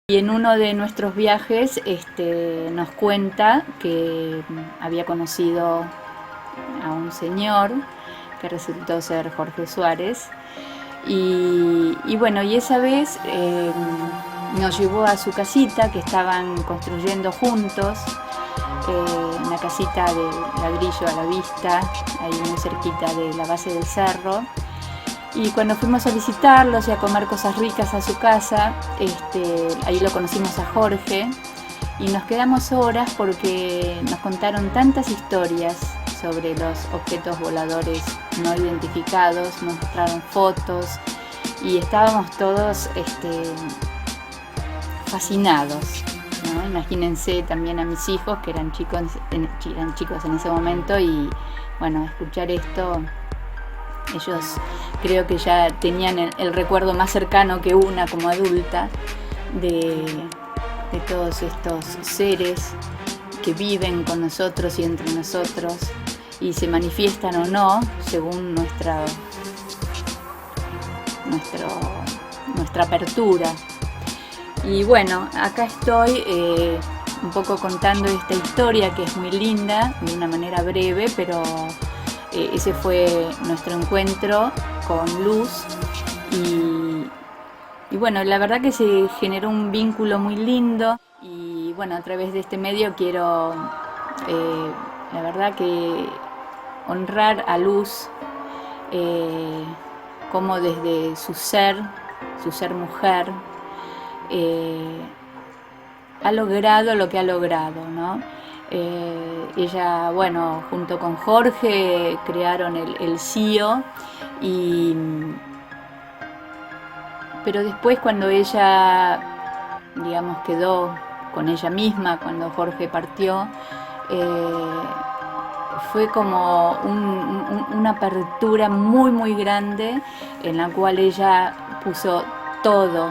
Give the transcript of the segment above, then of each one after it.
Y en uno de nuestros viajes nos cuenta que había conocido a un señor que resultó ser Jorge Suárez. Y bueno, y esa vez nos llevó a su casita que estaban construyendo juntos, una casita de ladrillo a la vista, ahí muy cerquita de la base del cerro. Y cuando fuimos a visitarlos y a comer cosas ricas a su casa, ahí lo conocimos a Jorge y nos quedamos horas porque nos contaron tantas historias sobre los objetos voladores no identificados, nos mostraron fotos y estábamos todos fascinados, ¿no? Imagínense también a mis hijos que eran chicos en ese momento y bueno, escuchar esto, ellos creo que ya tenían el recuerdo más cercano que una como adulta de todos estos seres que viven con nosotros y entre nosotros y se manifiestan o no según nuestra apertura. Y bueno, acá estoy un poco contando esta historia que es muy linda, de una manera breve, pero ese fue nuestro encuentro con Luz y bueno, la verdad que se generó un vínculo muy lindo y bueno, a través de este medio quiero la verdad que honrar a Luz como desde su ser mujer ha logrado lo que ha logrado, ¿no? Ella, bueno, junto con Jorge crearon el CIO pero después cuando ella, digamos, quedó con ella misma, cuando Jorge partió, fue como una apertura muy muy grande en la cual ella puso todo,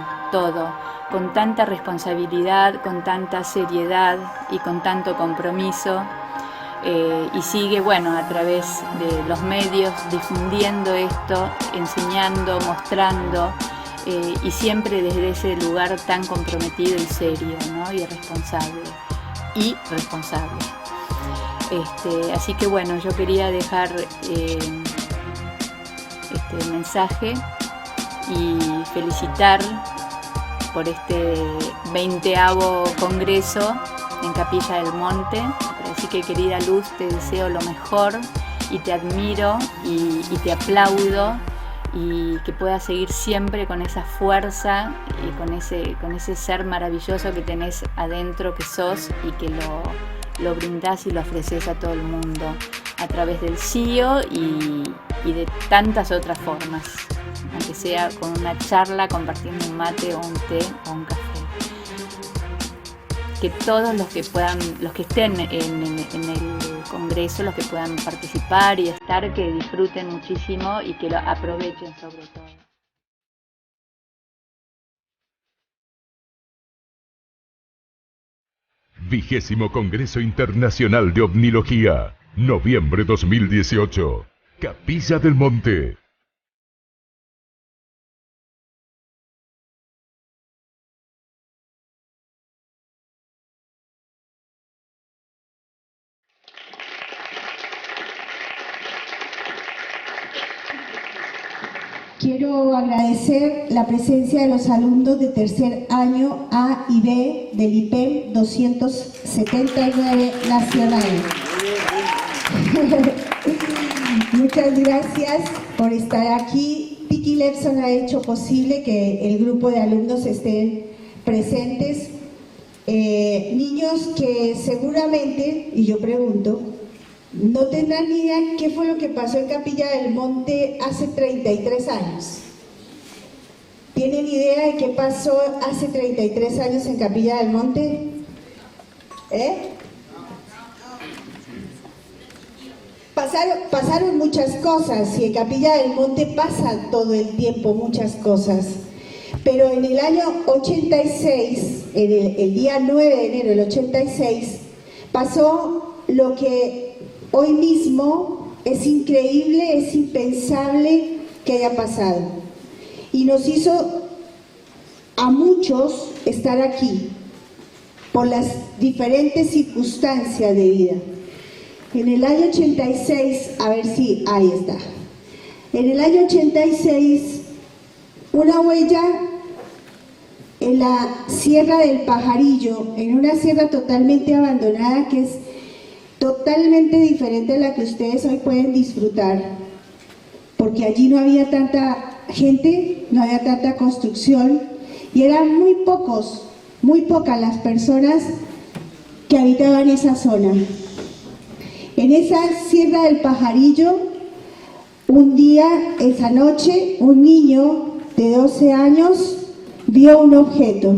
con tanta responsabilidad, con tanta seriedad y con tanto compromiso y sigue, bueno, a través de los medios difundiendo esto, enseñando, mostrando y siempre desde ese lugar tan comprometido y serio, ¿no? Y responsable. Así que bueno, yo quería dejar este mensaje y felicitar por este 20º congreso en Capilla del Monte. Así que querida Luz, te deseo lo mejor y te admiro y te aplaudo y que puedas seguir siempre con esa fuerza y con ese ser maravilloso que tenés adentro, que sos y que lo brindás y lo ofreces a todo el mundo a través del CIO y de tantas otras formas, aunque sea con una charla, compartiendo un mate o un té o un café. Que todos los que estén en el congreso, los que puedan participar y estar, que disfruten muchísimo y que lo aprovechen sobre todo. º Congreso Internacional de Ovnilogía, noviembre 2018, Capilla del Monte. Quiero agradecer la presencia de los alumnos de tercer año A y B del IPEM 279 Nacional. Muchas gracias por estar aquí. Vicky Lepson ha hecho posible que el grupo de alumnos estén presentes. Niños que seguramente, y yo pregunto, no tendrán ni idea qué fue lo que pasó en Capilla del Monte hace 33 años. ¿Tienen idea de qué pasó hace 33 años en Capilla del Monte? Pasaron muchas cosas y en Capilla del Monte pasa todo el tiempo muchas cosas. Pero en el año 86, el día 9 de enero del 86, pasó lo que hoy mismo es increíble, es impensable que haya pasado. Y nos hizo a muchos estar aquí por las diferentes circunstancias de vida. En el año 86, a ver si, ahí está. En el año 86, una huella en la Sierra del Pajarillo, en una sierra totalmente abandonada que es totalmente diferente a la que ustedes hoy pueden disfrutar, porque allí no había tanta gente, no había tanta construcción y eran muy pocas las personas que habitaban esa zona. En esa Sierra del Pajarillo, un día, esa noche, un niño de 12 años vio un objeto.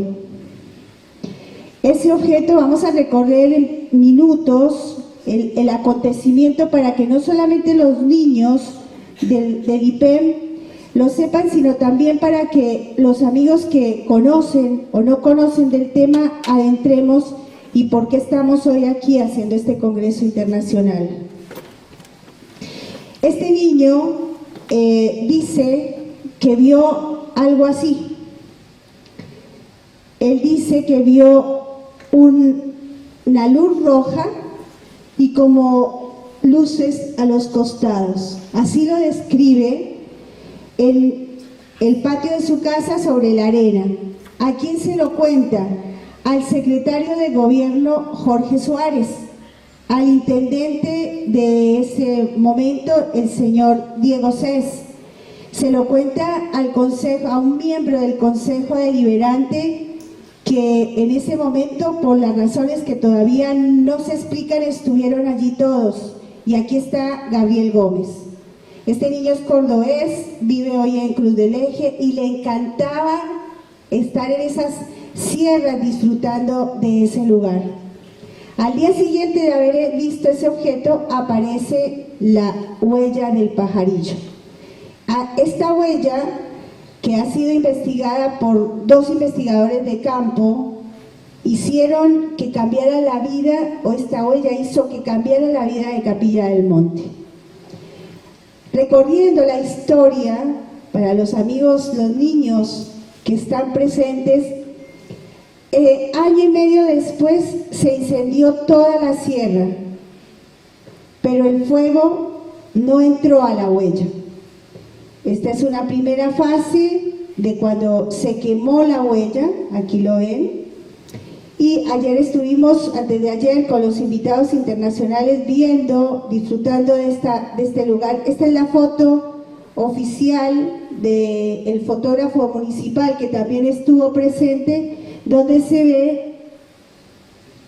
Ese objeto, vamos a recorrer en minutos el acontecimiento para que no solamente los niños del IPEM lo sepan, sino también para que los amigos que conocen o no conocen del tema adentremos y por qué estamos hoy aquí haciendo este Congreso Internacional. Este niño dice que vio algo así. Él dice que vio una luz roja y como luces a los costados. Así lo describe en el patio de su casa sobre la arena. ¿A quién se lo cuenta? Al secretario de gobierno Jorge Suárez, al intendente de ese momento, el señor Diego Cés. Se lo cuenta al consejo, a un miembro del Consejo Deliberante que en ese momento, por las razones que todavía no se explican, estuvieron allí todos. Y aquí está Gabriel Gómez. Este niño es cordobés, vive hoy en Cruz del Eje y le encantaba estar en esas sierras disfrutando de ese lugar. Al día siguiente de haber visto ese objeto, aparece la huella del pajarillo. Esta huella, que ha sido investigada por 2 investigadores de campo, hicieron que cambiara la vida, o esta huella hizo que cambiara la vida de Capilla del Monte. Recorriendo la historia, para los amigos, los niños que están presentes, año y medio después se incendió toda la sierra, pero el fuego no entró a la huella. Esta es una primera fase de cuando se quemó la huella, aquí lo ven, y ayer estuvimos, antes de ayer, con los invitados internacionales viendo, disfrutando de este lugar. Esta es la foto oficial del fotógrafo municipal que también estuvo presente, donde se ve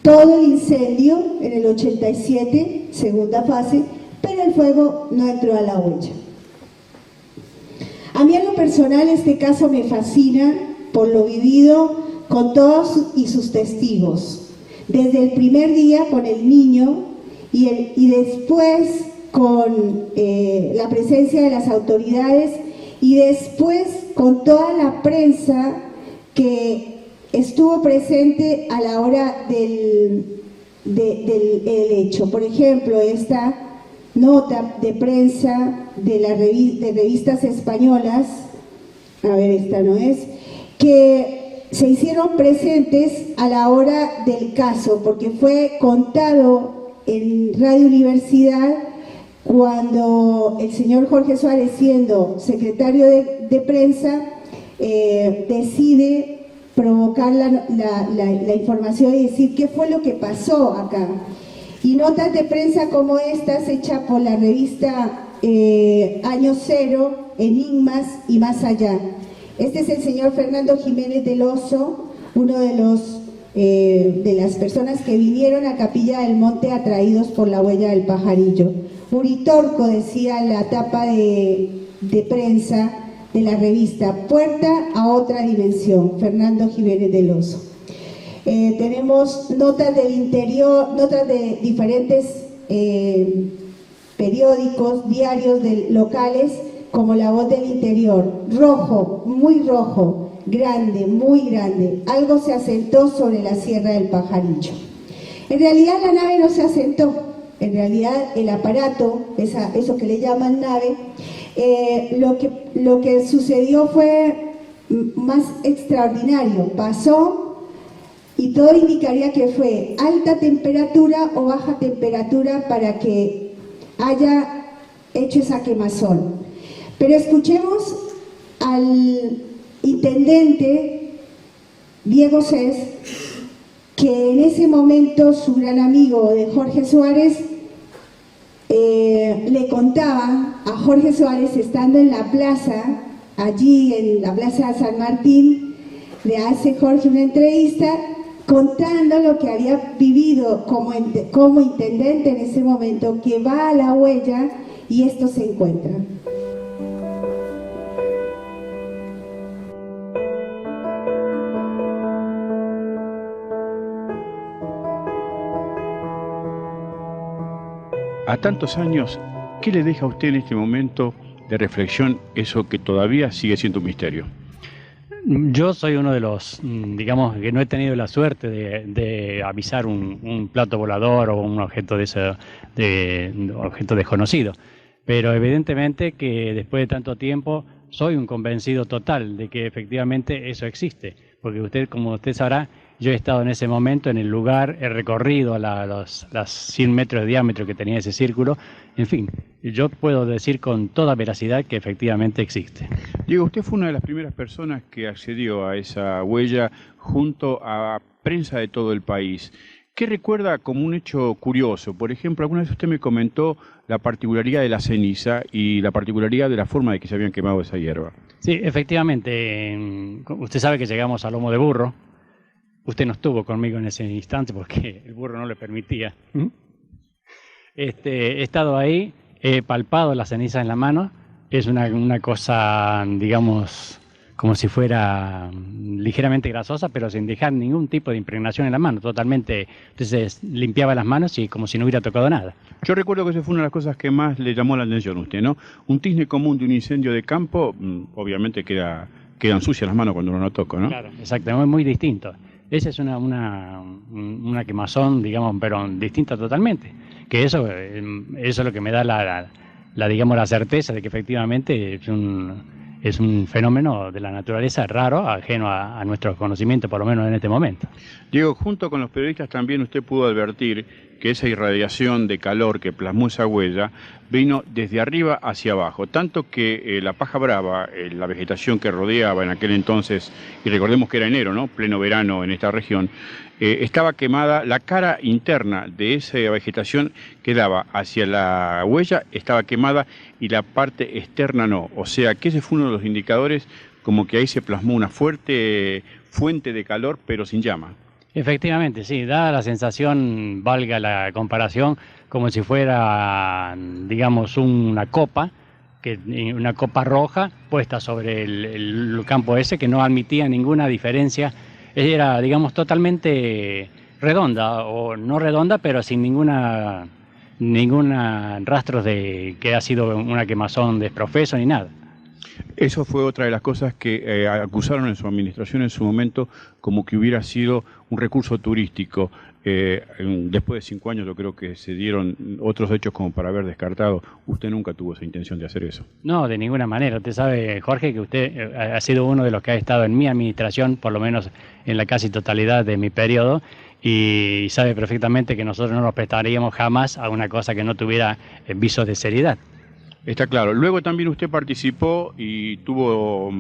todo el incendio en el 87, segunda fase, pero el fuego no entró a la huella. A mí en lo personal este caso me fascina por lo vivido con todos y sus testigos, desde el primer día con el niño y después con la presencia de las autoridades y después con toda la prensa que estuvo presente a la hora del hecho. Por ejemplo, esta nota de prensa de revistas españolas, a ver, esta no es, que se hicieron presentes a la hora del caso, porque fue contado en Radio Universidad cuando el señor Jorge Suárez, siendo secretario de prensa, decide provocar la información y decir qué fue lo que pasó acá. Y notas de prensa como estas, hechas por la revista Año Cero, Enigmas y Más Allá. Este es el señor Fernando Jiménez del Oso, uno de las personas que vinieron a Capilla del Monte atraídos por la huella del pajarillo. Uritorco, decía la tapa de prensa de la revista, puerta a otra dimensión, Fernando Jiménez del Oso. Tenemos notas del interior, notas de diferentes periódicos, diarios locales, como La Voz del Interior. Rojo, muy rojo, grande, muy grande. Algo se asentó sobre la Sierra del Pajarillo. En realidad la nave no se asentó, en realidad el aparato, eso que le llaman nave, lo que sucedió fue más extraordinario. Pasó y todo indicaría que fue alta temperatura o baja temperatura para que haya hecho esa quemazón. Pero escuchemos al intendente Diego Cés, que en ese momento su gran amigo de Jorge Suárez le contaba a Jorge Suárez, estando en la plaza, allí en la plaza San Martín, le hace Jorge una entrevista contando lo que había vivido como intendente en ese momento, que va a la huella y esto se encuentra. A tantos años, ¿qué le deja a usted en este momento de reflexión eso que todavía sigue siendo un misterio? Yo soy uno de los, digamos, que no he tenido la suerte de avisar un plato volador o un objeto objeto desconocido. Pero evidentemente que después de tanto tiempo soy un convencido total de que efectivamente eso existe. Porque usted, como usted sabrá, yo he estado en ese momento en el lugar, he recorrido las 100 metros de diámetro que tenía ese círculo. En fin, yo puedo decir con toda veracidad que efectivamente existe. Diego, usted fue una de las primeras personas que accedió a esa huella junto a prensa de todo el país. ¿Qué recuerda como un hecho curioso? Por ejemplo, alguna vez usted me comentó la particularidad de la ceniza y la particularidad de la forma de que se habían quemado esa hierba. Sí, efectivamente. Usted sabe que llegamos a lomo de burro. Usted no estuvo conmigo en ese instante porque el burro no le permitía. He estado ahí, he palpado la ceniza en la mano. Es una cosa, digamos, como si fuera ligeramente grasosa, pero sin dejar ningún tipo de impregnación en la mano. Totalmente, entonces limpiaba las manos y como si no hubiera tocado nada. Yo recuerdo que esa fue una de las cosas que más le llamó la atención a usted, ¿no? Un tizne común de un incendio de campo, obviamente quedan sucias las manos cuando uno no toca, ¿no? Claro, exacto, muy distinto. Esa es una quemazón, digamos, pero distinta totalmente. Que eso es lo que me da digamos, la certeza de que efectivamente es un fenómeno de la naturaleza raro, ajeno a nuestro conocimiento, por lo menos en este momento. Diego, junto con los periodistas también usted pudo advertir que esa irradiación de calor que plasmó esa huella vino desde arriba hacia abajo, tanto que la paja brava, la vegetación que rodeaba en aquel entonces, y recordemos que era enero, ¿no? Pleno verano en esta región, estaba quemada, la cara interna de esa vegetación que daba hacia la huella estaba quemada y la parte externa no, o sea que ese fue uno de los indicadores como que ahí se plasmó una fuerte fuente de calor pero sin llama. Efectivamente, sí, da la sensación, valga la comparación, como si fuera, digamos, una copa roja puesta sobre el campo ese que no admitía ninguna diferencia. Era, digamos, totalmente redonda, o no redonda, pero sin ninguna rastros de que ha sido una quemazón desprofeso ni nada. Eso fue otra de las cosas que acusaron en su administración en su momento como que hubiera sido un recurso turístico. Después de 5 años yo creo que se dieron otros hechos como para haber descartado. Usted nunca tuvo esa intención de hacer eso. No, de ninguna manera. Usted sabe, Jorge, que usted ha sido uno de los que ha estado en mi administración, por lo menos en la casi totalidad de mi periodo, y sabe perfectamente que nosotros no nos prestaríamos jamás a una cosa que no tuviera visos de seriedad. Está claro. Luego también usted participó y tuvo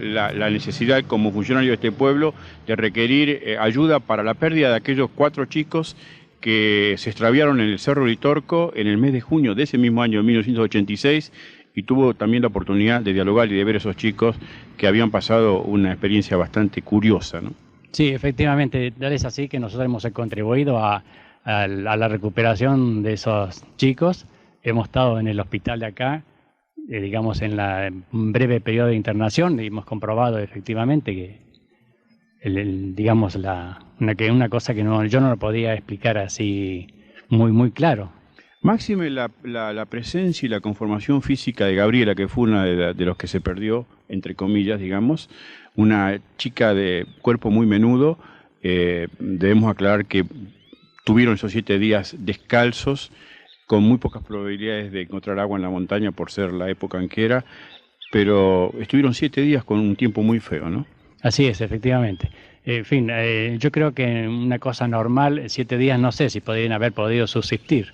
la necesidad como funcionario de este pueblo de requerir ayuda para la pérdida de aquellos 4 chicos que se extraviaron en el Cerro Uritorco en el mes de junio de ese mismo año, de 1986, y tuvo también la oportunidad de dialogar y de ver a esos chicos que habían pasado una experiencia bastante curiosa, ¿no? Sí, efectivamente, es así que nosotros hemos contribuido a la recuperación de esos chicos. Hemos estado en el hospital de acá, digamos, en un breve periodo de internación, y hemos comprobado efectivamente que, digamos, una cosa que yo no lo podía explicar así muy claro. Máxime la presencia y la conformación física de Gabriela, que fue una de los que se perdió, entre comillas, digamos, una chica de cuerpo muy menudo. Debemos aclarar que tuvieron esos 7 días descalzos, con muy pocas probabilidades de encontrar agua en la montaña por ser la época en que era. pero estuvieron 7 días con un tiempo muy feo, ¿no? Así es, efectivamente. En fin, yo creo que en una cosa normal, 7 días no sé si podrían haber podido subsistir.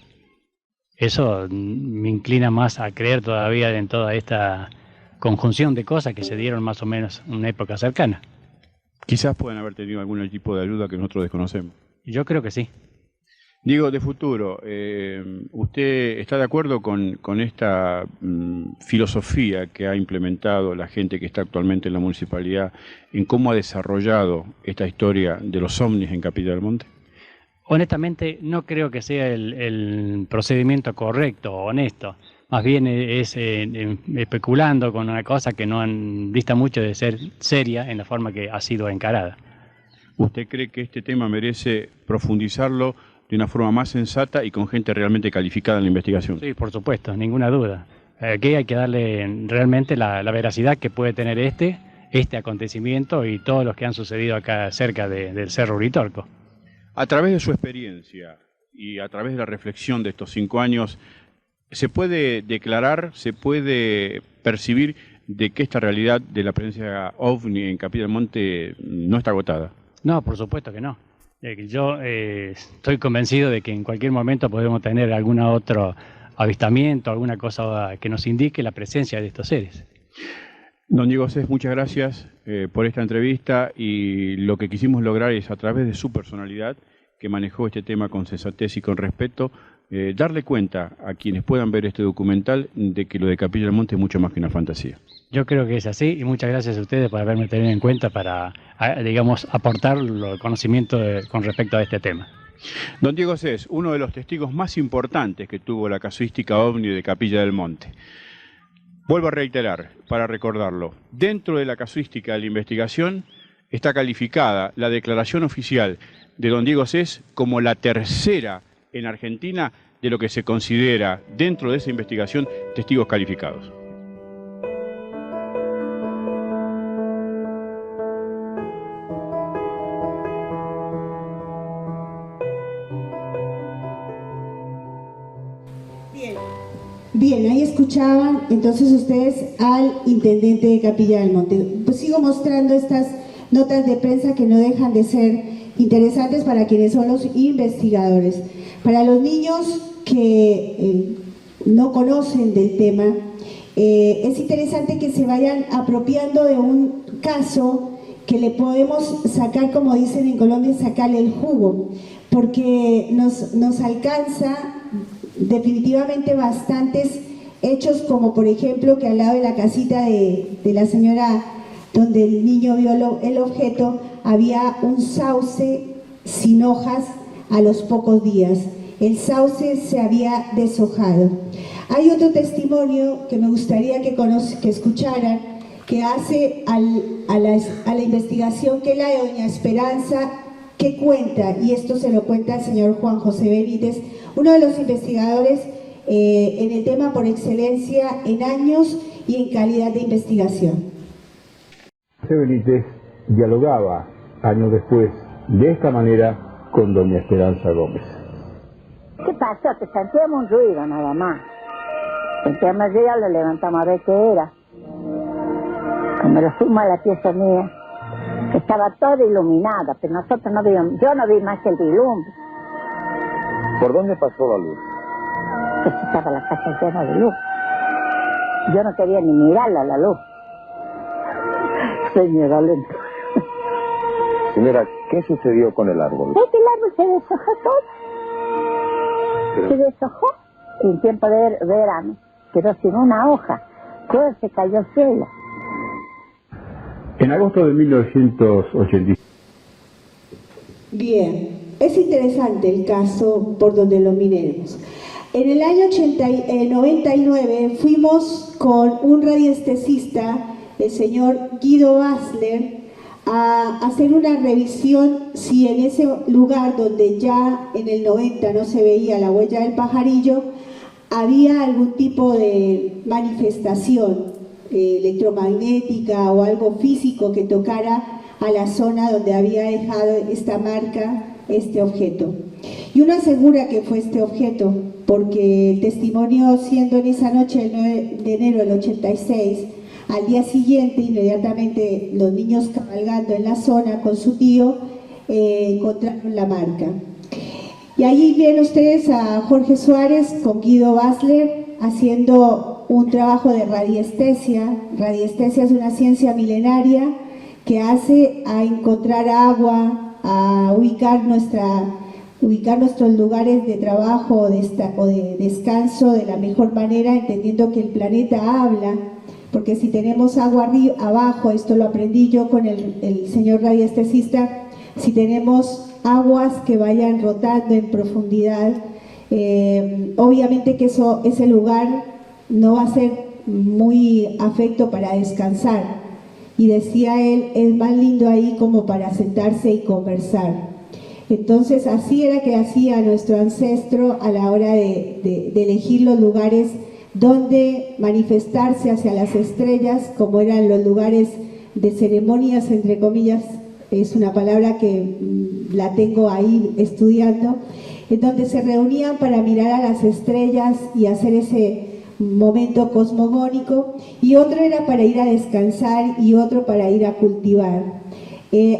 Eso me inclina más a creer todavía en toda esta conjunción de cosas que se dieron más o menos en una época cercana. Quizás puedan haber tenido algún tipo de ayuda que nosotros desconocemos. Yo creo que sí. Diego, de futuro, ¿usted está de acuerdo con esta filosofía que ha implementado la gente que está actualmente en la municipalidad en cómo ha desarrollado esta historia de los ovnis en Capilla del Monte? Honestamente, no creo que sea el procedimiento correcto o honesto. Más bien es especulando con una cosa que no dista mucho de ser seria en la forma que ha sido encarada. ¿Usted cree que este tema merece profundizarlo de una forma más sensata y con gente realmente calificada en la investigación? Sí, por supuesto, ninguna duda. Aquí hay que darle realmente la veracidad que puede tener este acontecimiento y todos los que han sucedido acá cerca del Cerro Uritorco. A través de su experiencia y a través de la reflexión de estos 5 años, ¿se puede declarar, se puede percibir de que esta realidad de la presencia OVNI en Capilla del Monte no está agotada? No, por supuesto que no. Yo estoy convencido de que en cualquier momento podemos tener algún otro avistamiento, alguna cosa que nos indique la presencia de estos seres. Don Diego Cés, muchas gracias por esta entrevista, y lo que quisimos lograr es, a través de su personalidad, que manejó este tema con sensatez y con respeto, darle cuenta a quienes puedan ver este documental de que lo de Capilla del Monte es mucho más que una fantasía. Yo creo que es así, y muchas gracias a ustedes por haberme tenido en cuenta para, digamos, aportar el conocimiento con respecto a este tema. Don Diego Cés, uno de los testigos más importantes que tuvo la casuística OVNI de Capilla del Monte. Vuelvo a reiterar, para recordarlo, dentro de la casuística de la investigación está calificada la declaración oficial de don Diego Cés como la tercera en Argentina de lo que se considera, dentro de esa investigación, testigos calificados. Bien, ahí escuchaban entonces ustedes al intendente de Capilla del Monte. Pues sigo mostrando estas notas de prensa que no dejan de ser interesantes para quienes son los investigadores. Para los niños que no conocen del tema, es interesante que se vayan apropiando de un caso que le podemos sacar, como dicen en Colombia, sacarle el jugo, porque nos alcanza definitivamente bastantes hechos, como por ejemplo que al lado de la casita de la señora donde el niño vio el objeto había un sauce sin hojas a los pocos días. El sauce se había deshojado. Hay otro testimonio que me gustaría que escucharan, que hace a la investigación, que es la de doña Esperanza, que cuenta, y esto se lo cuenta el señor Juan José Benítez, uno de los investigadores en el tema por excelencia en años y en calidad de investigación. José Benítez dialogaba años después de esta manera con doña Esperanza Gómez. ¿Qué pasó? Que sentíamos un ruido nada más. Sentíamos el ruido, lo levantamos a ver qué era. Cuando lo fuimos a la pieza mía, estaba toda iluminada, pero nosotros no vimos, yo no vi más que el vislumbre. ¿Por dónde pasó la luz? Pues estaba la casa llena de luz. Yo no quería ni mirarla a la luz. Señora, lento. Señora, ¿qué sucedió con el árbol? Es que el árbol se deshojó todo. Pero... se deshojó en tiempo de verano. Quedó sin una hoja. Todo se cayó al cielo. En agosto de 1986. Bien, es interesante el caso por donde lo miremos. En el año 99 fuimos con un radiestesista, el señor Guido Basler, a hacer una revisión si en ese lugar donde ya en el 90 no se veía la huella del pajarillo, había algún tipo de manifestación electromagnética o algo físico que tocara a la zona donde había dejado esta marca, este objeto. Y uno asegura que fue este objeto, porque el testimonio, siendo en esa noche, el 9 de enero del 86, al día siguiente, inmediatamente los niños cabalgando en la zona con su tío, encontraron la marca. Y ahí ven ustedes a Jorge Suárez con Guido Basler haciendo un trabajo de radiestesia. Radiestesia es una ciencia milenaria que hace a encontrar agua, a ubicar nuestros lugares de trabajo o de descanso de la mejor manera, entendiendo que el planeta habla, porque si tenemos agua arriba, abajo, esto lo aprendí yo con el señor radiestesista, si tenemos aguas que vayan rotando en profundidad, obviamente que ese lugar no va a ser muy afecto para descansar. Y decía él, es más lindo ahí como para sentarse y conversar. Entonces así era que hacía nuestro ancestro a la hora de elegir los lugares donde manifestarse hacia las estrellas, como eran los lugares de ceremonias, entre comillas, es una palabra que la tengo ahí estudiando, en donde se reunían para mirar a las estrellas y hacer ese momento cosmogónico, y otro era para ir a descansar y otro para ir a cultivar.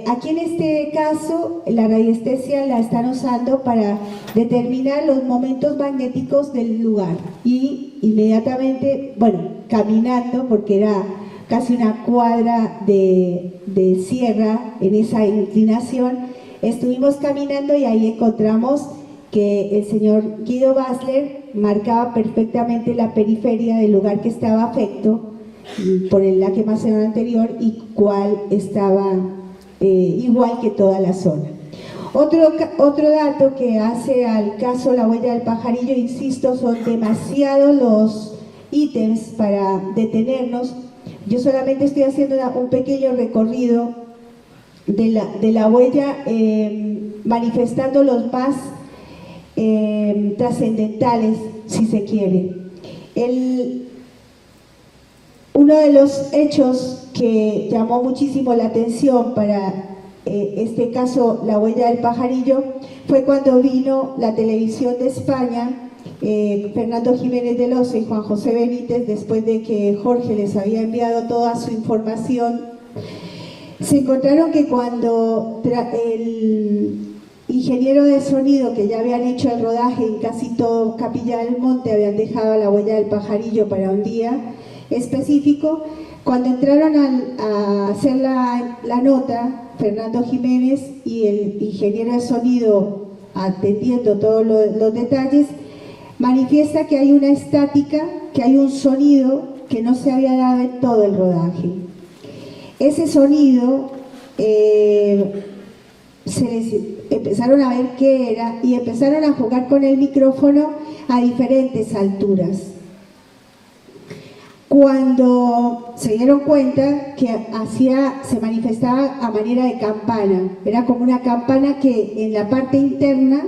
Aquí en este caso la radiestesia la están usando para determinar los momentos magnéticos del lugar, y inmediatamente, bueno, caminando, porque era casi una cuadra de sierra en esa inclinación, estuvimos caminando y ahí encontramos que el señor Guido Basler marcaba perfectamente la periferia del lugar que estaba afecto por la quemación anterior y cuál estaba igual que toda la zona. Otro dato que hace al caso La Huella del Pajarillo, insisto, son demasiados los ítems para detenernos. Yo solamente estoy haciendo un pequeño recorrido de la huella, manifestando los más trascendentales, si se quiere. Uno de los hechos que llamó muchísimo la atención para este caso La Huella del Pajarillo fue cuando vino la televisión de España, Fernando Jiménez del Oso y Juan José Benítez, después de que Jorge les había enviado toda su información. Se encontraron que cuando el ingeniero de sonido, que ya habían hecho el rodaje en casi todo Capilla del Monte, habían dejado La Huella del Pajarillo para un día específico, cuando entraron a hacer la nota, Fernando Jiménez y el ingeniero de sonido atendiendo todos los detalles, manifiesta que hay una estática, que hay un sonido que no se había dado en todo el rodaje. Ese sonido empezaron a ver qué era y empezaron a jugar con el micrófono a diferentes alturas. Cuando se dieron cuenta que se manifestaba a manera de campana, era como una campana que en la parte interna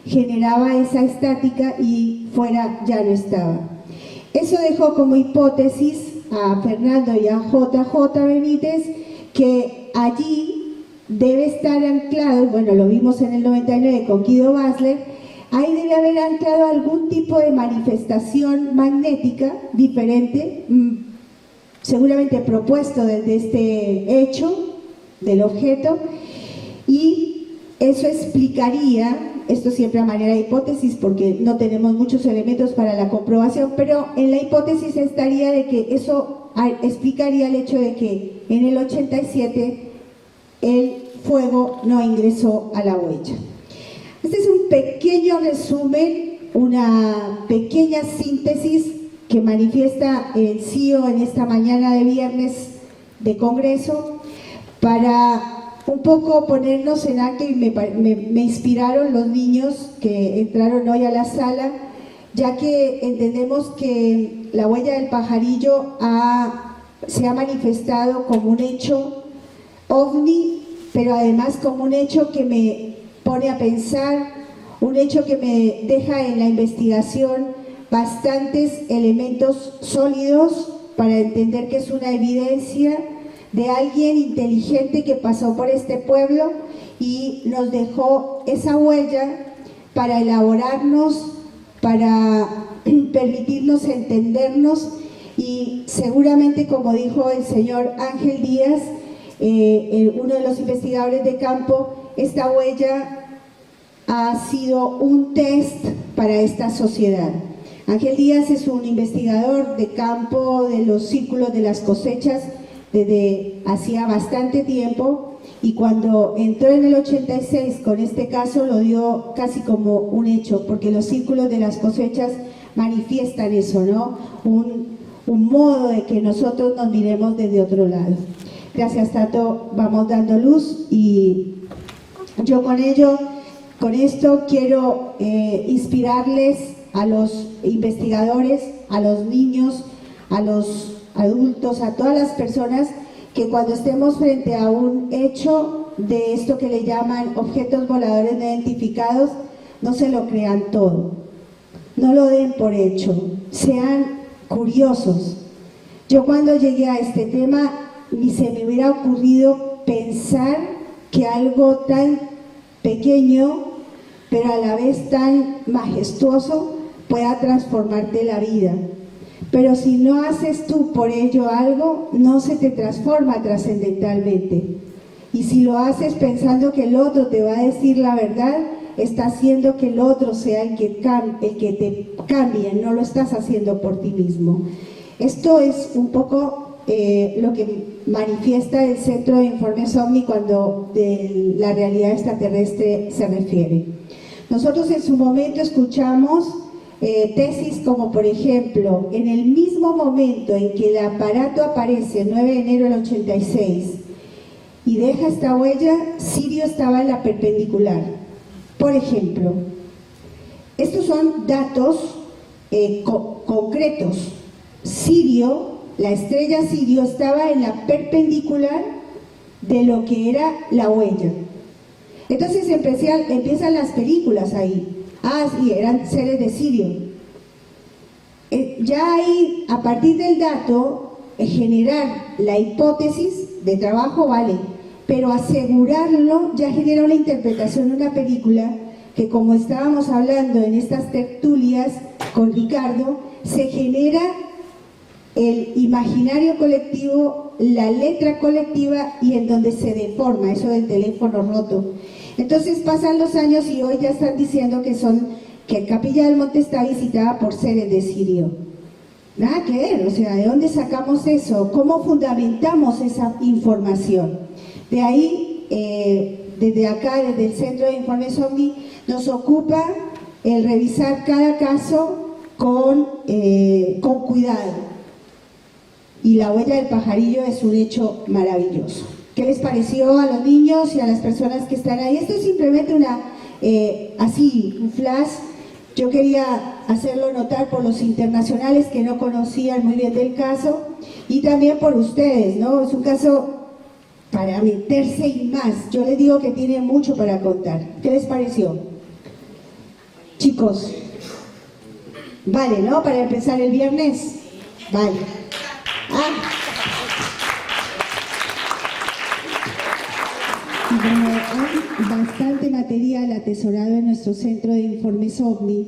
generaba esa estática y fuera ya no estaba. Eso dejó como hipótesis a Fernando y a JJ Benítez que allí debe estar anclado, bueno, lo vimos en el 99 con Guido Basler, ahí debe haber anclado algún tipo de manifestación magnética diferente, seguramente propuesto desde este hecho del objeto, y eso explicaría, esto siempre a manera de hipótesis porque no tenemos muchos elementos para la comprobación, pero en la hipótesis estaría de que eso explicaría el hecho de que en el 87 el fuego no ingresó a la huella. Este es un pequeño resumen, una pequeña síntesis que manifiesta el CIO en esta mañana de viernes de Congreso para un poco ponernos en acto, y me inspiraron los niños que entraron hoy a la sala, ya que entendemos que la huella del pajarillo se ha manifestado como un hecho ovni, pero además como un hecho que me pone a pensar, un hecho que me deja en la investigación bastantes elementos sólidos para entender que es una evidencia de alguien inteligente que pasó por este pueblo y nos dejó esa huella para elaborarnos, para permitirnos entendernos Y seguramente, como dijo el señor Ángel Díaz, uno de los investigadores de campo, esta huella ha sido un test para esta sociedad. Ángel Díaz es un investigador de campo de los círculos de las cosechas desde hacía bastante tiempo, y cuando entró en el 86 con este caso lo dio casi como un hecho, porque los círculos de las cosechas manifiestan eso, ¿no? Un modo de que nosotros nos miremos desde otro lado. Gracias, Tato. Vamos dando luz, y yo con esto quiero inspirarles a los investigadores, a los niños, a los adultos, a todas las personas, que cuando estemos frente a un hecho de esto que le llaman objetos voladores no identificados, no se lo crean todo, no lo den por hecho, sean curiosos. Yo cuando llegué a este tema ni se me hubiera ocurrido pensar que algo tan pequeño, pero a la vez tan majestuoso, pueda transformarte la vida. Pero si no haces tú por ello algo, no se te transforma trascendentalmente. Y si lo haces pensando que el otro te va a decir la verdad, está haciendo que el otro sea el que te cambie, no lo estás haciendo por ti mismo. Esto es un poco lo que manifiesta el Centro de Informes OVNI cuando de la realidad extraterrestre se refiere. Nosotros en su momento escuchamos tesis como, por ejemplo, en el mismo momento en que el aparato aparece, el 9 de enero del 86, y deja esta huella, Sirio estaba en la perpendicular. Por ejemplo, estos son datos concretos. Sirio, la estrella Sirio, estaba en la perpendicular de lo que era la huella. Entonces empiezan las películas ahí. Ah, sí, eran seres de Sirio. Ya ahí, a partir del dato, generar la hipótesis de trabajo vale, pero asegurarlo ya genera una interpretación de una película que, como estábamos hablando en estas tertulias con Ricardo, se genera el imaginario colectivo, la letra colectiva, y en donde se deforma eso del teléfono roto. Entonces pasan los años y hoy ya están diciendo que Capilla del Monte está visitada por seres de Sirio. Nada que ver, o sea, ¿de dónde sacamos eso? ¿Cómo fundamentamos esa información? De ahí, desde acá, desde el Centro de Informes OVNI, nos ocupa el revisar cada caso con cuidado. Y la huella del pajarillo es un hecho maravilloso. ¿Qué les pareció a los niños y a las personas que están ahí? Esto es simplemente un flash. Yo quería hacerlo notar por los internacionales que no conocían muy bien del caso, y también por ustedes, ¿no? Es un caso para meterse y más. Yo les digo que tiene mucho para contar. ¿Qué les pareció? Chicos, vale, ¿no? Para empezar el viernes, vale. Bueno, hay bastante material atesorado en nuestro Centro de Informes OVNI.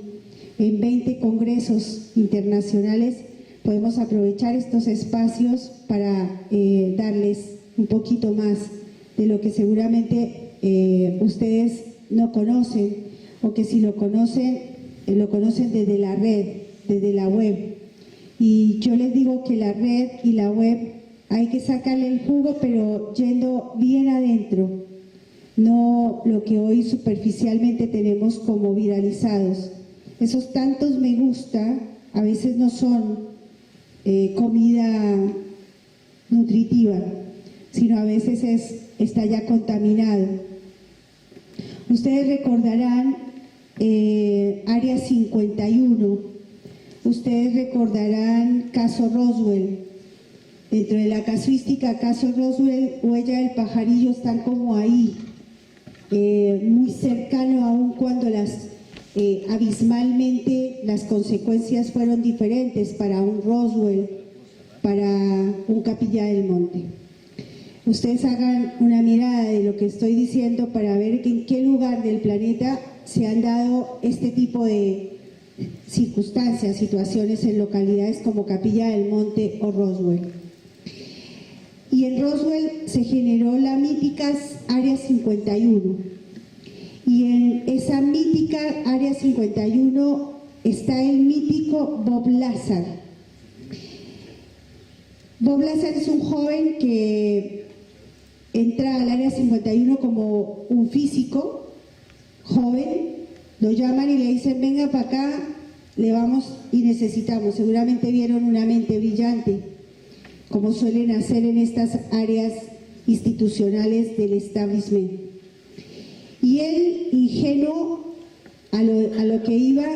En 20 congresos internacionales podemos aprovechar estos espacios para darles un poquito más de lo que seguramente ustedes no conocen, o que si lo conocen desde la red, desde la web. Y yo les digo que la red y la web hay que sacarle el jugo, pero yendo bien adentro, no lo que hoy superficialmente tenemos como viralizados. Esos tantos me gusta a veces no son comida nutritiva, sino a veces está ya contaminado. Ustedes recordarán Área 51, ustedes recordarán caso Roswell. Dentro de la casuística caso Roswell, huella del pajarillo están como ahí, muy cercano, aun cuando abismalmente las consecuencias fueron diferentes para un Roswell, para un Capilla del Monte. Ustedes hagan una mirada de lo que estoy diciendo para ver en qué lugar del planeta se han dado este tipo de circunstancias, situaciones en localidades como Capilla del Monte o Roswell. Y en Roswell se generó la mítica Área 51. Y en esa mítica Área 51 está el mítico Bob Lazar. Bob Lazar es un joven que entra al Área 51 como un físico joven, lo llaman y le dicen venga para acá, le vamos y necesitamos. Seguramente vieron una mente brillante, como suelen hacer en estas áreas institucionales del establishment. Y él, ingenuo a lo que iba,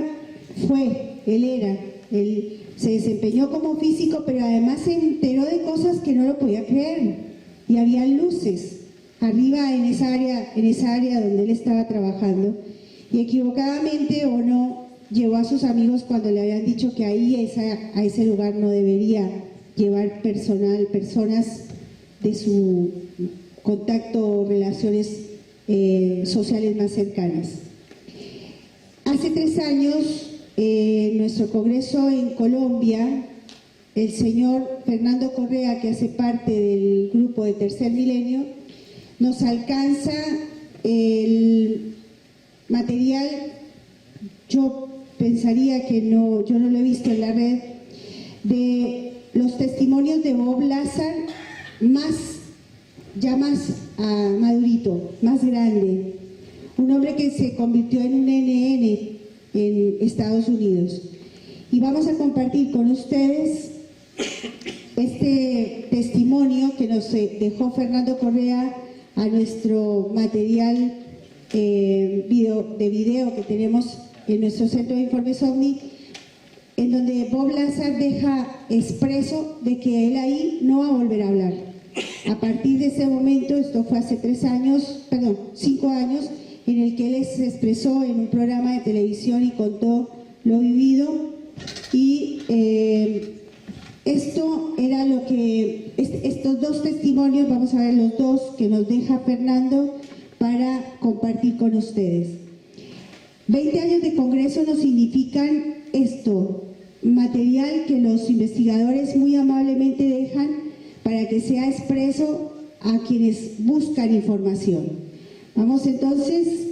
él se desempeñó como físico, pero además se enteró de cosas que no lo podía creer. Y había luces arriba en esa área donde él estaba trabajando. Y equivocadamente o no, llevó a sus amigos cuando le habían dicho que ahí a ese lugar no debería llevar personas de su contacto o relaciones sociales más cercanas. Hace 3 años, en nuestro congreso en Colombia, el señor Fernando Correa, que hace parte del grupo de Tercer Milenio, nos alcanza el material, yo pensaría que no, yo no lo he visto en la red, de los testimonios de Bob Lazar más madurito, más grande, un hombre que se convirtió en un NN en Estados Unidos. Y vamos a compartir con ustedes este testimonio que nos dejó Fernando Correa a nuestro material de video que tenemos en nuestro centro de informes OVNI, en donde Bob Lazar deja expreso de que él ahí no va a volver a hablar. A partir de ese momento, esto fue hace 5 años, en el que él se expresó en un programa de televisión y contó lo vivido. Y esto era lo que, estos 2 testimonios, vamos a ver los 2 que nos deja Fernando para compartir con ustedes. 20 años de congreso nos significan esto, material que los investigadores muy amablemente dejan para que sea expreso a quienes buscan información. Vamos entonces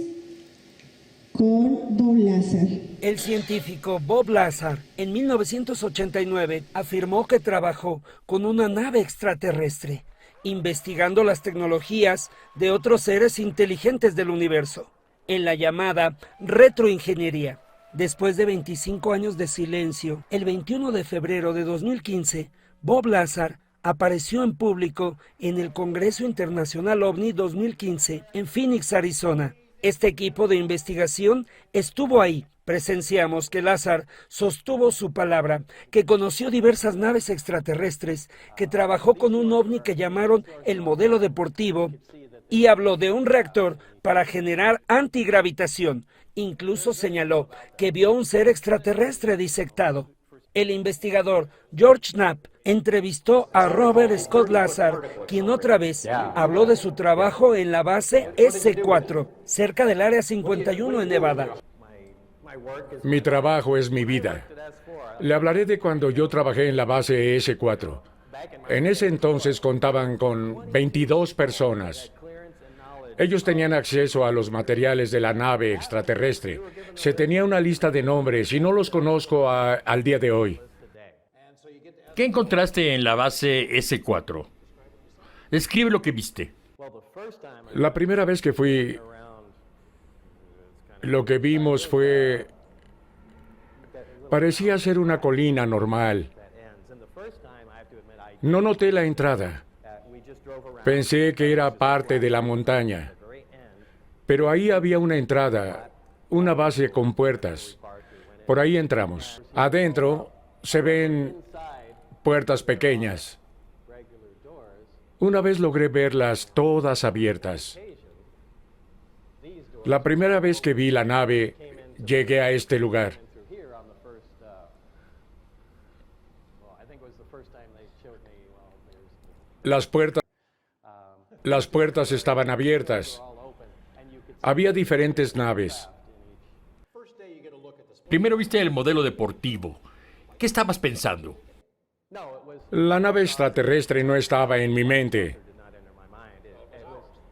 con Bob Lazar. El científico Bob Lazar, en 1989, afirmó que trabajó con una nave extraterrestre, investigando las tecnologías de otros seres inteligentes del universo, en la llamada retroingeniería. Después de 25 años de silencio, el 21 de febrero de 2015, Bob Lazar apareció en público en el Congreso Internacional OVNI 2015 en Phoenix, Arizona. Este equipo de investigación estuvo ahí. Presenciamos que Lazar sostuvo su palabra, que conoció diversas naves extraterrestres, que trabajó con un ovni que llamaron el modelo deportivo y habló de un reactor para generar antigravitación. Incluso señaló que vio un ser extraterrestre disectado. El investigador George Knapp entrevistó a Robert Scott Lazar, quien otra vez habló de su trabajo en la base S4, cerca del Área 51 en Nevada. Mi trabajo es mi vida. Le hablaré de cuando yo trabajé en la base S4. En ese entonces contaban con 22 personas. Ellos tenían acceso a los materiales de la nave extraterrestre. Se tenía una lista de nombres y no los conozco al día de hoy. ¿Qué encontraste en la base S4? Describe lo que viste. La primera vez que fui, lo que vimos fue... parecía ser una colina normal. No noté la entrada. Pensé que era parte de la montaña. Pero ahí había una entrada, una base con puertas. Por ahí entramos. Adentro se ven puertas pequeñas. Una vez logré verlas todas abiertas. La primera vez que vi la nave, llegué a este lugar. Las puertas estaban abiertas. Había diferentes naves. Primero viste el modelo deportivo. ¿Qué estabas pensando? La nave extraterrestre no estaba en mi mente.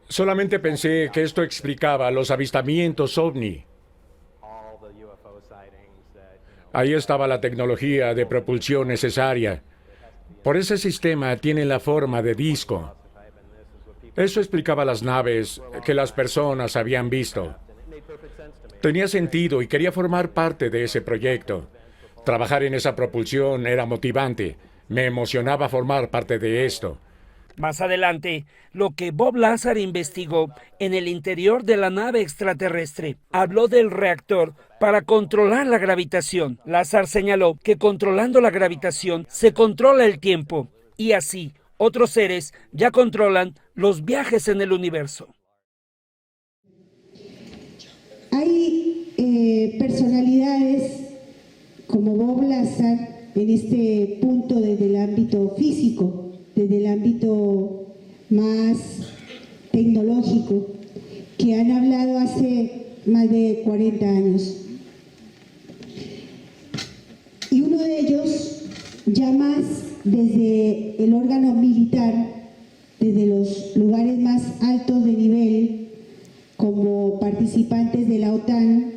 Solamente pensé que esto explicaba los avistamientos ovni. Ahí estaba la tecnología de propulsión necesaria. Por ese sistema tiene la forma de disco. Eso explicaba las naves que las personas habían visto. Tenía sentido y quería formar parte de ese proyecto. Trabajar en esa propulsión era motivante. Me emocionaba formar parte de esto. Más adelante, lo que Bob Lazar investigó en el interior de la nave extraterrestre, habló del reactor para controlar la gravitación. Lazar señaló que controlando la gravitación se controla el tiempo y así otros seres ya controlan los viajes en el universo. Hay personalidades como Bob Lazar en este punto desde el ámbito físico, desde el ámbito más tecnológico, que han hablado hace más de 40 años. Y uno de ellos, ya más desde el órgano militar, desde los lugares más altos de nivel, como participantes de la OTAN,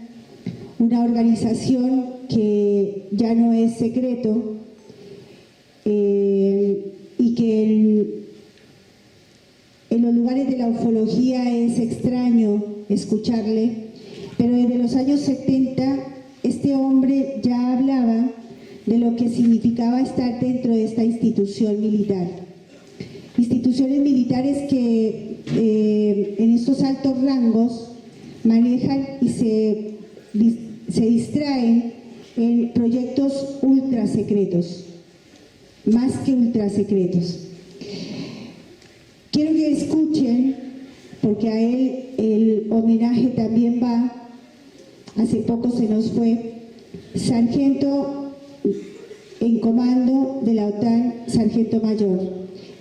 una organización que ya no es secreto, y que en los lugares de la ufología es extraño escucharle, pero desde los años 70 este hombre ya hablaba de lo que significaba estar dentro de esta institución militar. Instituciones militares que en estos altos rangos manejan y se distraen en proyectos ultra secretos, más que ultra secretos. Quiero que escuchen, porque a él el homenaje también va, hace poco se nos fue, sargento en comando de la OTAN, sargento mayor.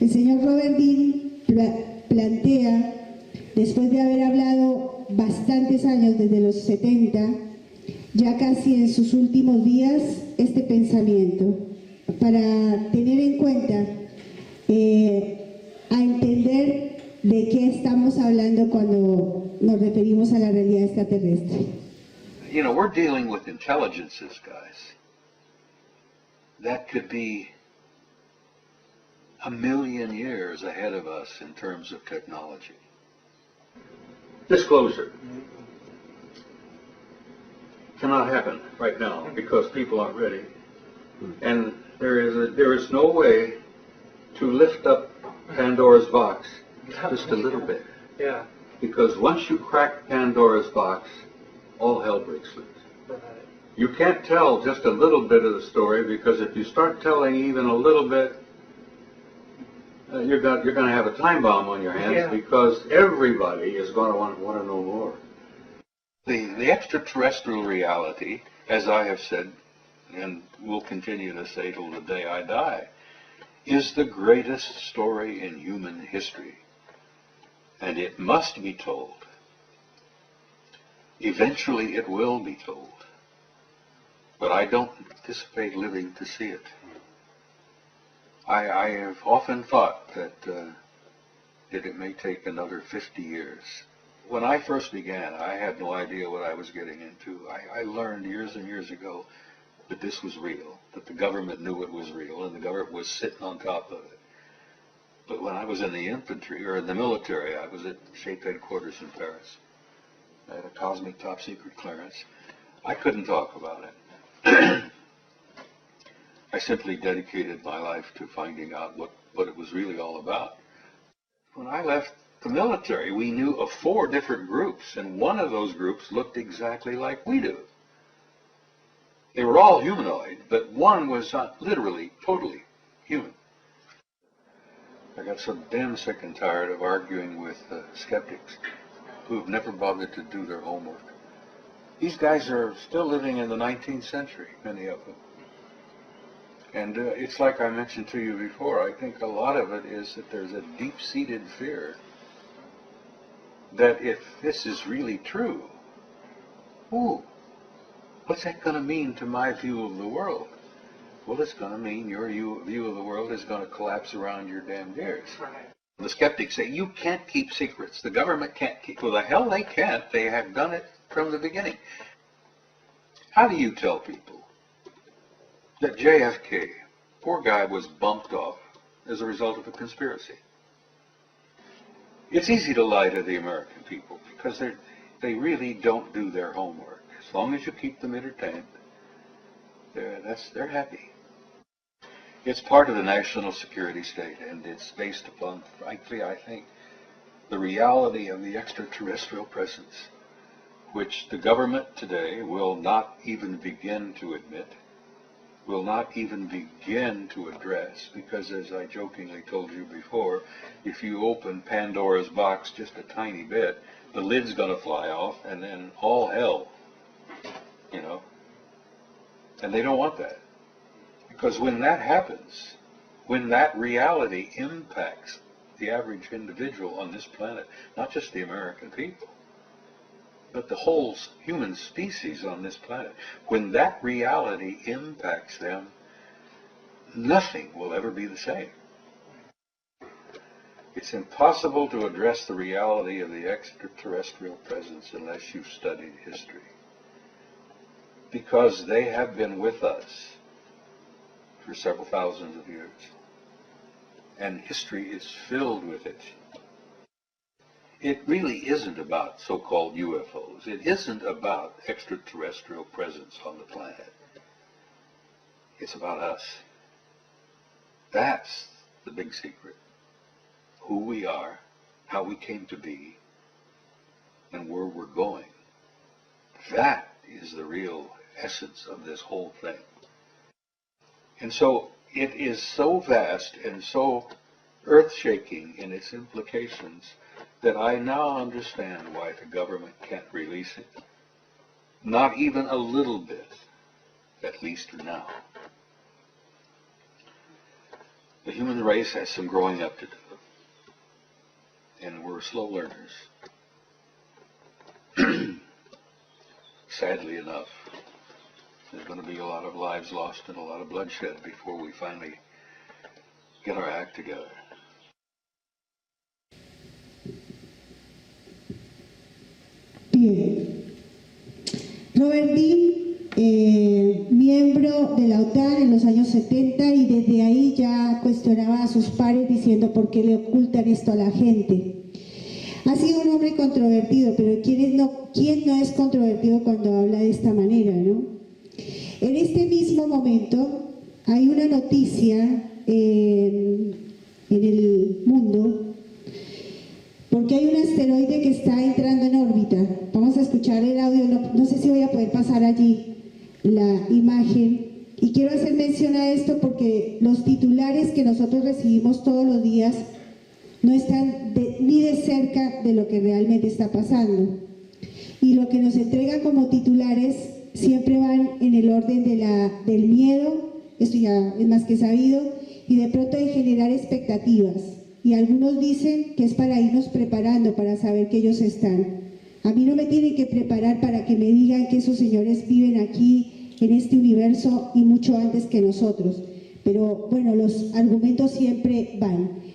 El señor Robert Dean plantea, después de haber hablado bastantes años, desde los 70, ya casi en sus últimos días, este pensamiento, para tener en cuenta, a entender de qué estamos hablando cuando nos referimos a la realidad extraterrestre. You know, we're dealing with intelligences, guys. That could be a million years ahead of us in terms of technology. Disclosure cannot happen right now because people aren't ready. And there is no way to lift up Pandora's box just a little bit. Yeah. Because once you crack Pandora's box, all hell breaks loose. You can't tell just a little bit of the story, because if you start telling even a little bit, you're going to have a time bomb on your hands. Yeah. Because everybody is going to want to know more. The extraterrestrial reality, as I have said, and will continue to say till the day I die, is the greatest story in human history. And it must be told. Eventually it will be told. But I don't anticipate living to see it. I have often thought that it may take another 50 years. When I first began, I had no idea what I was getting into. I learned years and years ago that this was real, that the government knew it was real, and the government was sitting on top of it. But when I was in the infantry, or in the military, I was at SHAPE headquarters in Paris. I had a cosmic top secret clearance. I couldn't talk about it. I simply dedicated my life to finding out what it was really all about. When I left the military, we knew of 4 different groups, and one of those groups looked exactly like we do. They were all humanoid, but one was not literally, totally human. I got so damn sick and tired of arguing with skeptics who've never bothered to do their homework. These guys are still living in the 19th century, many of them. And it's like I mentioned to you before, I think a lot of it is that there's a deep-seated fear that if this is really true, ooh, What's that going to mean to my view of the world? Well, it's going to mean your view of the world is going to collapse around your damn ears. Right. The skeptics say, you can't keep secrets. The government can't keep. Well, the hell they can't. They have done it from the beginning. How do you tell people that JFK, poor guy, was bumped off as a result of a conspiracy? It's easy to lie to the American people because they really don't do their homework. As long as you keep them entertained, they're happy. It's part of the national security state, and it's based upon, frankly, I think, the reality of the extraterrestrial presence, which the government today will not even begin to admit, will not even begin to address, because as I jokingly told you before, if you open Pandora's box just a tiny bit, the lid's going to fly off, and then all hell, you know. And they don't want that. Because when that happens, when that reality impacts the average individual on this planet, not just the American people, but the whole human species on this planet, when that reality impacts them, nothing will ever be the same. It's impossible to address the reality of the extraterrestrial presence unless you've studied history. Because they have been with us for several thousands of years. And history is filled with it. It really isn't about so-called UFOs. It isn't about extraterrestrial presence on the planet. It's about us. That's the big secret. Who we are, how we came to be, and where we're going. That is the real essence of this whole thing. And so it is so vast and so earth-shaking in its implications that I now understand why the government can't release it. Not even a little bit, at least for now. The human race has some growing up to do. And we're slow learners. Sadly enough, there's going to be a lot of lives lost and a lot of bloodshed before we finally get our act together. Bien. Robert Dean, miembro de la OTAN en los años 70, y desde ahí ya cuestionaba a sus pares diciendo por qué le ocultan esto a la gente. Ha sido un hombre controvertido, pero ¿quién no es controvertido cuando habla de esta manera, no? En este mismo momento hay una noticia en el mundo porque hay un asteroide que está entrando en órbita. Vamos a escuchar el audio, no sé si voy a poder pasar allí la imagen. Y quiero hacer mención a esto porque los titulares que nosotros recibimos todos los días no están ni de cerca de lo que realmente está pasando. Y lo que nos entregan como titulares siempre van en el orden del miedo, esto ya es más que sabido, y de pronto de generar expectativas. Y algunos dicen que es para irnos preparando, para saber que ellos están. A mí no me tienen que preparar para que me digan que esos señores viven aquí, en este universo, y mucho antes que nosotros. Pero bueno, los argumentos siempre van.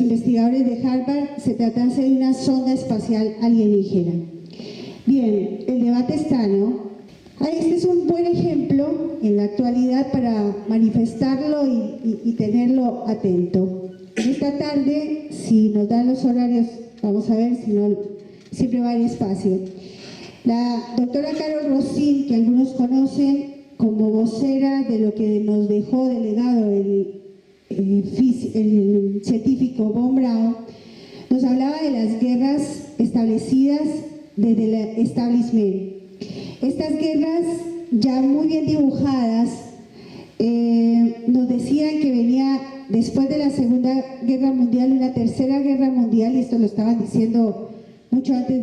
investigadores de Harvard se tratase de una sonda espacial alienígena. Bien, el debate está, ¿no? Este es un buen ejemplo en la actualidad para manifestarlo y tenerlo atento. Esta tarde, si nos dan los horarios, vamos a ver, si no, siempre va a haber espacio. La doctora Carol Rosin, que algunos conocen como vocera de lo que nos dejó de legado el científico Von Braun, nos hablaba de las guerras establecidas desde el establishment. Estas guerras, ya muy bien dibujadas, nos decían que venía después de la Segunda Guerra Mundial una Tercera Guerra Mundial, y esto lo estaban diciendo mucho antes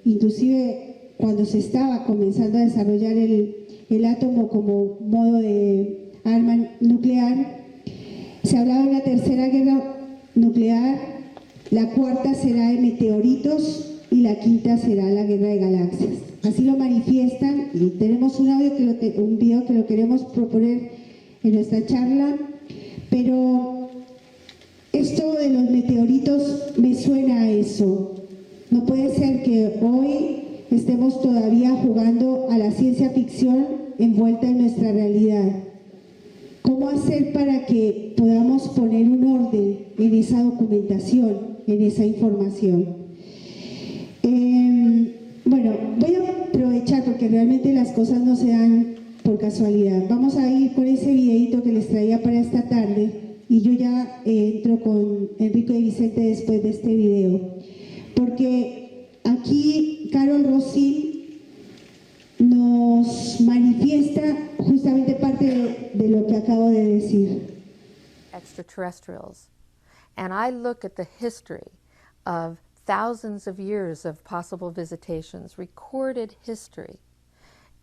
inclusive cuando se estaba comenzando a desarrollar el átomo como modo de arma nuclear. Se hablaba de una Tercera Guerra Nuclear, la cuarta será de meteoritos y la quinta será la Guerra de Galaxias. Así lo manifiestan, y tenemos un video que lo queremos proponer en nuestra charla, pero esto de los meteoritos me suena a eso. No puede ser que hoy estemos todavía jugando a la ciencia ficción envuelta en nuestra realidad. ¿Cómo hacer para que podamos poner un orden en esa documentación, en esa información? Bueno, voy a aprovechar porque realmente las cosas no se dan por casualidad. Vamos a ir con ese videito que les traía para esta tarde, y yo ya entro con Enrico de Vicente después de este video, porque aquí Carol Rosin nos manifiesta justamente parte de lo que acabo de decir. Extraterrestrials. And I look at the history of thousands of years of possible visitations, recorded history.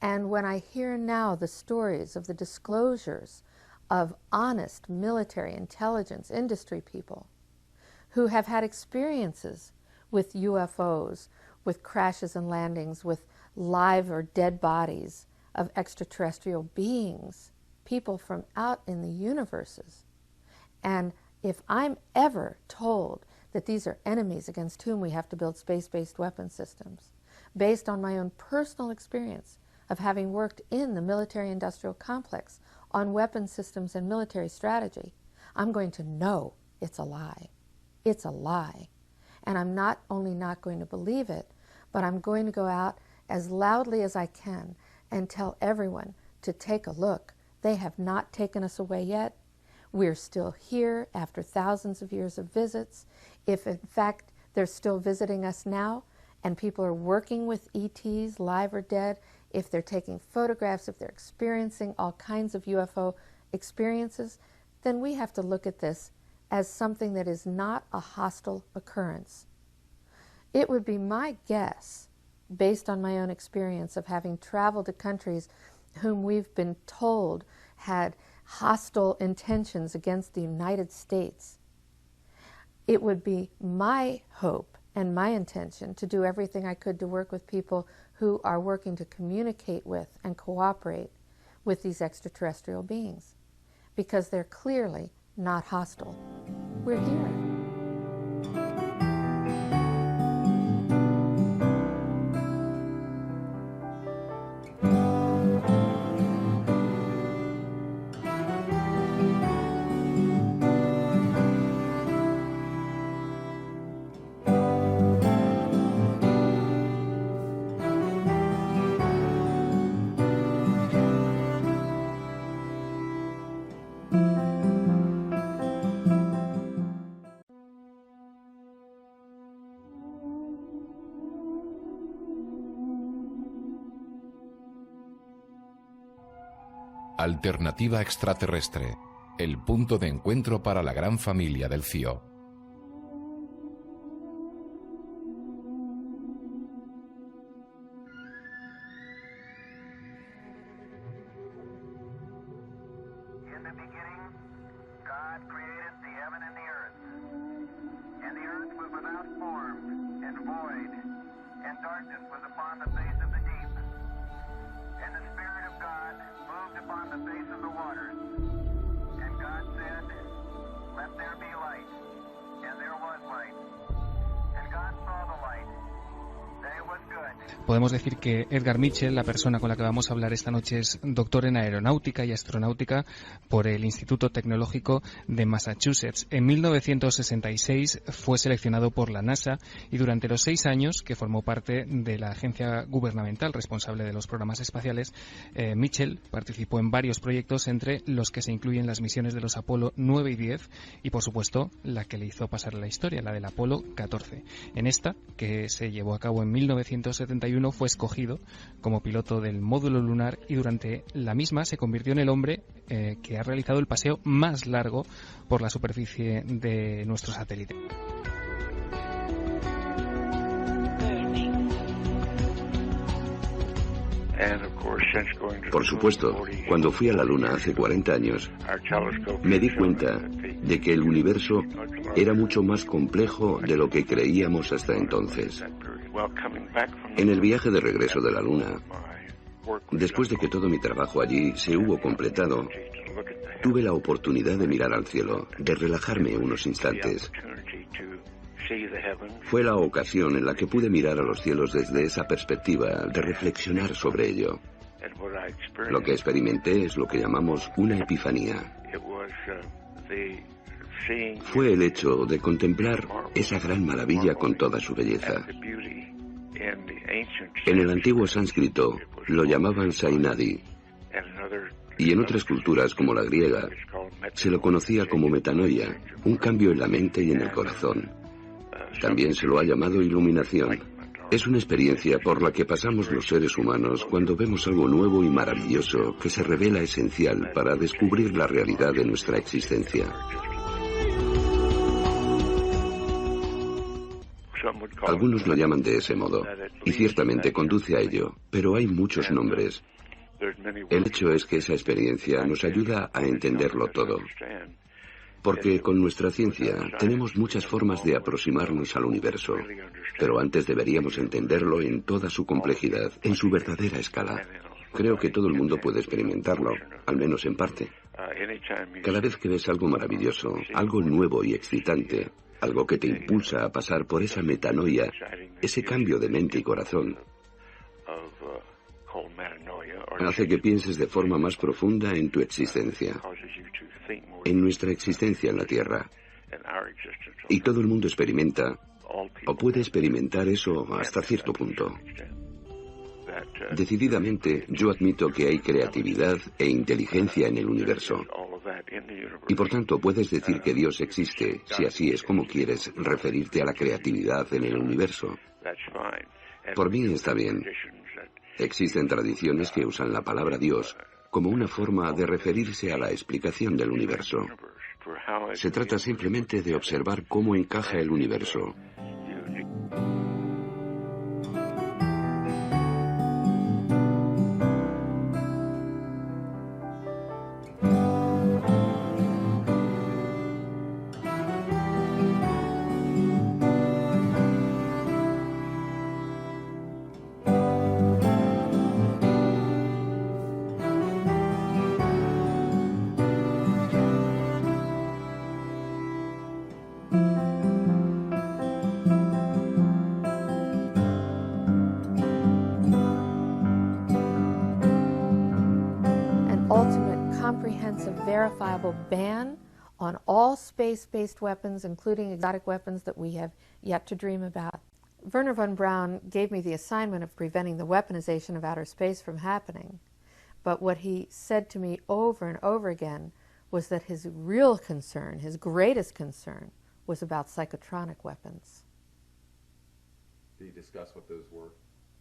And when I hear now the stories of the disclosures of honest military intelligence industry people who have had experiences with UFOs, with crashes and landings, with live or dead bodies of extraterrestrial beings, people from out in the universes. And if I'm ever told that these are enemies against whom we have to build space-based weapon systems, based on my own personal experience of having worked in the military-industrial complex on weapon systems and military strategy, I'm going to know it's a lie. It's a lie. And I'm not only not going to believe it, but I'm going to go out as loudly as I can and tell everyone to take a look. They have not taken us away yet. We're still here after thousands of years of visits. If in fact they're still visiting us now and people are working with ETs, live or dead, if they're taking photographs, if they're experiencing all kinds of UFO experiences, then we have to look at this as something that is not a hostile occurrence. It would be my guess, based on my own experience of having traveled to countries whom we've been told had hostile intentions against the United States, it would be my hope and my intention to do everything I could to work with people who are working to communicate with and cooperate with these extraterrestrial beings, because they're clearly not hostile. We're here. Alternativa extraterrestre, el punto de encuentro para la gran familia del CIO. Podemos decir que Edgar Mitchell, la persona con la que vamos a hablar esta noche, es doctor en aeronáutica y astronáutica por el Instituto Tecnológico de Massachusetts. En 1966 fue seleccionado por la NASA y durante los 6 años que formó parte de la agencia gubernamental responsable de los programas espaciales, Mitchell participó en varios proyectos, entre los que se incluyen las misiones de los Apolo 9 y 10 y, por supuesto, la que le hizo pasar a la historia, la del Apolo 14. En esta, que se llevó a cabo en 1971, fue escogido como piloto del módulo lunar y durante la misma se convirtió en el hombre que ha realizado el paseo más largo por la superficie de nuestro satélite. Por supuesto, cuando fui a la Luna hace 40 años, me di cuenta de que el universo era mucho más complejo de lo que creíamos hasta entonces. En el viaje de regreso de la Luna, después de que todo mi trabajo allí se hubo completado, tuve la oportunidad de mirar al cielo, de relajarme unos instantes. Fue la ocasión en la que pude mirar a los cielos desde esa perspectiva, de reflexionar sobre ello. Lo que experimenté es lo que llamamos una epifanía. Fue el hecho de contemplar esa gran maravilla con toda su belleza. En el antiguo sánscrito lo llamaban Sainadi, y en otras culturas como la griega se lo conocía como metanoia, un cambio en la mente y en el corazón. También se lo ha llamado iluminación. Es una experiencia por la que pasamos los seres humanos cuando vemos algo nuevo y maravilloso que se revela esencial para descubrir la realidad de nuestra existencia. Algunos lo llaman de ese modo, y ciertamente conduce a ello, pero hay muchos nombres. El hecho es que esa experiencia nos ayuda a entenderlo todo. Porque con nuestra ciencia tenemos muchas formas de aproximarnos al universo, pero antes deberíamos entenderlo en toda su complejidad, en su verdadera escala. Creo que todo el mundo puede experimentarlo, al menos en parte. Cada vez que ves algo maravilloso, algo nuevo y excitante, algo que te impulsa a pasar por esa metanoia, ese cambio de mente y corazón, hace que pienses de forma más profunda en tu existencia, en nuestra existencia en la Tierra. Y todo el mundo experimenta, o puede experimentar eso hasta cierto punto. Decididamente, yo admito que hay creatividad e inteligencia en el universo. Y por tanto, puedes decir que Dios existe, si así es como quieres referirte a la creatividad en el universo. Por mí está bien. Existen tradiciones que usan la palabra Dios como una forma de referirse a la explicación del universo. Se trata simplemente de observar cómo encaja el universo. Verifiable ban on all space-based weapons, including exotic weapons that we have yet to dream about. Wernher von Braun gave me the assignment of preventing the weaponization of outer space from happening. But what he said to me over and over again was that his real concern, his greatest concern, was about psychotronic weapons. Did he discuss what those were?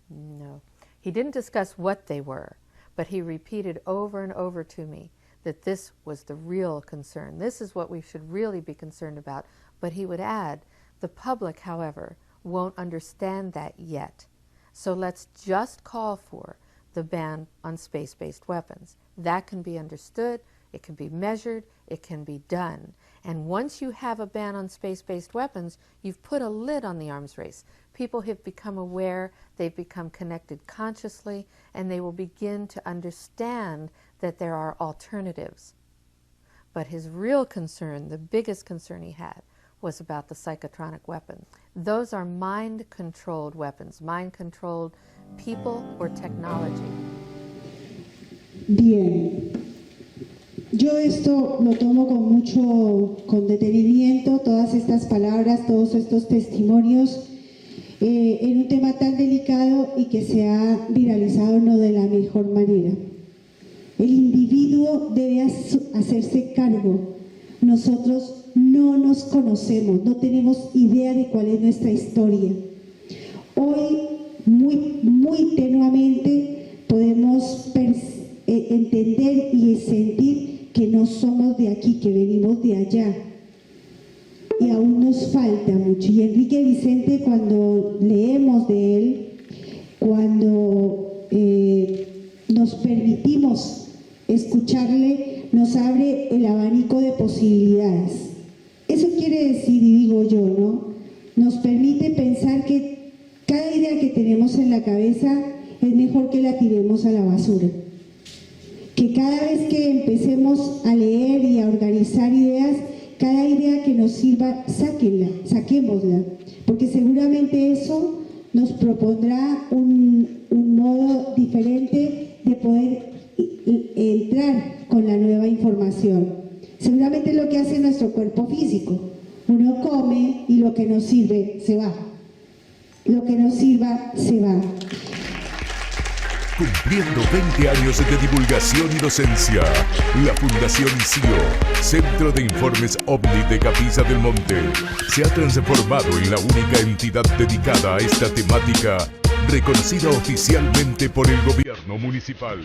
No. He didn't discuss what they were, but he repeated over and over to me that this was the real concern. This is what we should really be concerned about. But he would add, the public, however, won't understand that yet. So let's just call for the ban on space-based weapons. That can be understood, it can be measured, it can be done. And once you have a ban on space-based weapons, you've put a lid on the arms race. People have become aware, they've become connected consciously, and they will begin to understand that there are alternatives. But his real concern, the biggest concern he had, was about the psychotronic weapons. Those are mind-controlled weapons, mind-controlled people or technology. Bien, yo esto lo tomo con detenimiento, todas estas palabras, todos estos testimonios, en un tema tan delicado y que se ha viralizado no de la mejor manera. El individuo debe hacerse cargo. Nosotros no nos conocemos, no tenemos idea de cuál es nuestra historia. Hoy, muy tenuamente, podemos entender y sentir que no somos de aquí, que venimos de allá. Y aún nos falta mucho. Y Enrique Vicente, cuando leemos de él, cuando nos permitimos escucharle, nos abre el abanico de posibilidades. Eso quiere decir, y digo yo, ¿no? Nos permite pensar que cada idea que tenemos en la cabeza es mejor que la tiremos a la basura. Que cada vez que empecemos a leer y a organizar ideas, cada idea que nos sirva, saquémosla, porque seguramente eso nos propondrá un modo diferente de poder entrar con la nueva información. Seguramente es lo que hace nuestro cuerpo físico. Uno come y lo que nos sirve se va. Lo que nos sirva se va. Cumpliendo 20 años de divulgación y docencia, la Fundación CIO, Centro de Informes OVNI de Capilla del Monte, se ha transformado en la única entidad dedicada a esta temática, reconocida oficialmente por el gobierno municipal.